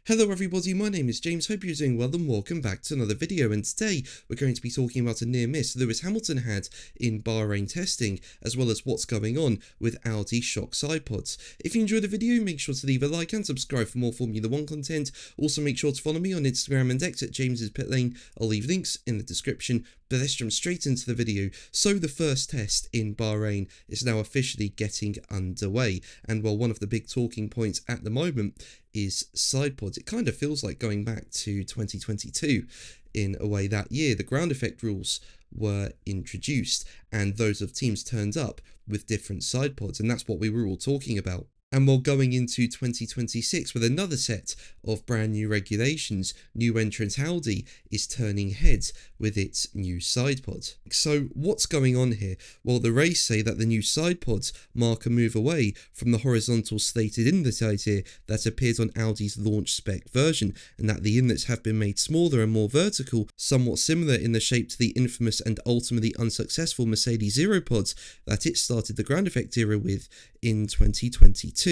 Hello everybody, my name is James, hope you're doing well and welcome back to another video, and today we're going to be talking about a near miss Lewis Hamilton had in Bahrain testing, as well as what's going on with Audi shock Sidepods. If you enjoyed the video, make sure to leave a like and subscribe for more Formula 1 content. Also make sure to follow me on Instagram and X at James's Pit Lane. I'll leave links in the description, but let's jump straight into the video. So the first test in Bahrain is now officially getting underway, and while one of the big talking points at the moment is Sidepods, it kind of feels like going back to 2022 in a way. That year the ground effect rules were introduced and those of teams turned up with different Sidepods, and that's what we were all talking about. And while going into 2026 with another set of brand new regulations, new entrant Audi is turning heads with its new Sidepod. So what's going on here? Well, the race say that the new Sidepods mark a move away from the horizontal slated inlet idea that appeared on Audi's launch spec version, and that the inlets have been made smaller and more vertical, somewhat similar in the shape to the infamous and ultimately unsuccessful Mercedes Zero Pods that it started the ground effect era with in 2022.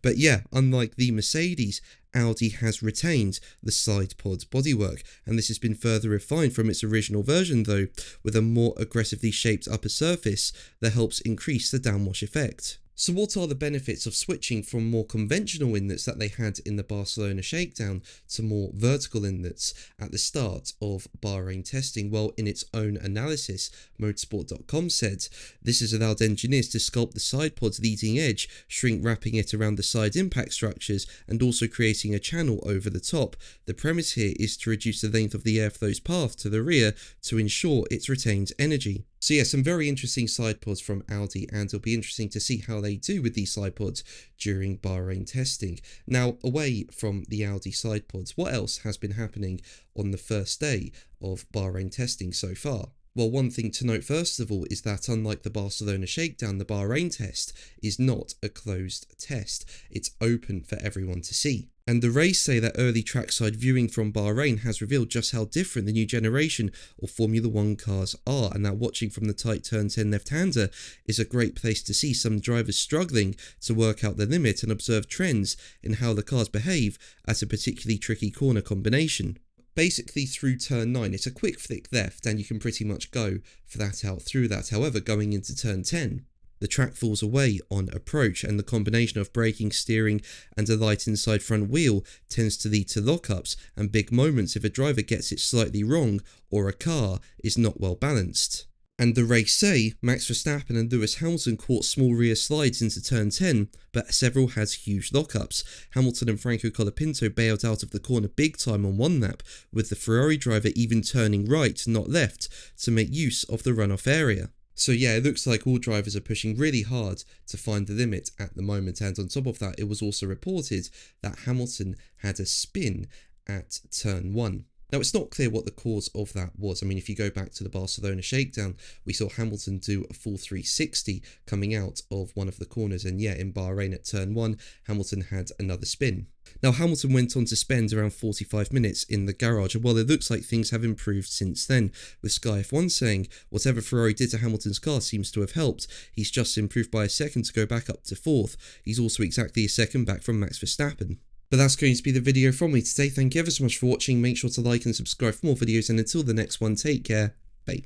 But yeah, unlike the Mercedes, Audi has retained the Sidepod bodywork, and this has been further refined from its original version though, with a more aggressively shaped upper surface that helps increase the downwash effect. So what are the benefits of switching from more conventional inlets that they had in the Barcelona shakedown to more vertical inlets at the start of Bahrain testing? Well, in its own analysis, motorsport.com said this has allowed engineers to sculpt the Sidepod's leading edge, shrink wrapping it around the side impact structures, and also creating a channel over the top. The premise here is to reduce the length of the airflow's path to the rear to ensure it retains energy. So yeah, some very interesting Sidepods from Audi, and it'll be interesting to see how they do with these Sidepods during Bahrain testing. Now, away from the Audi Sidepods, what else has been happening on the first day of Bahrain testing so far? Well, one thing to note first of all is that unlike the Barcelona shakedown, the Bahrain test is not a closed test. It's open for everyone to see. And the race say that early trackside viewing from Bahrain has revealed just how different the new generation of Formula 1 cars are, and that watching from the tight turn 10 left-hander is a great place to see some drivers struggling to work out the limit and observe trends in how the cars behave at a particularly tricky corner combination. Basically through turn 9, it's a quick flick left and you can pretty much go for that out through that. However, going into turn 10, the track falls away on approach, and the combination of braking, steering and a light inside front wheel tends to lead to lockups and big moments if a driver gets it slightly wrong or a car is not well balanced. And the race say Max Verstappen and Lewis Hamilton caught small rear slides into turn 10, but several had huge lockups. Hamilton and Franco Colapinto bailed out of the corner big time on one lap, with the Ferrari driver even turning right, not left, to make use of the runoff area. So yeah, it looks like all drivers are pushing really hard to find the limit at the moment, and on top of that, it was also reported that Hamilton had a spin at turn 1. Now, it's not clear what the cause of that was. I mean, if you go back to the Barcelona shakedown, we saw Hamilton do a full 360 coming out of one of the corners, and yeah, in Bahrain at turn 1, Hamilton had another spin. Now, Hamilton went on to spend around 45 minutes in the garage, and while it looks like things have improved since then, with Sky F1 saying whatever Ferrari did to Hamilton's car seems to have helped. He's just improved by a second to go back up to 4th. He's also exactly a second back from Max Verstappen. But that's going to be the video from me today. Thank you ever so much for watching. Make sure to like and subscribe for more videos, and until the next one, take care. Bye.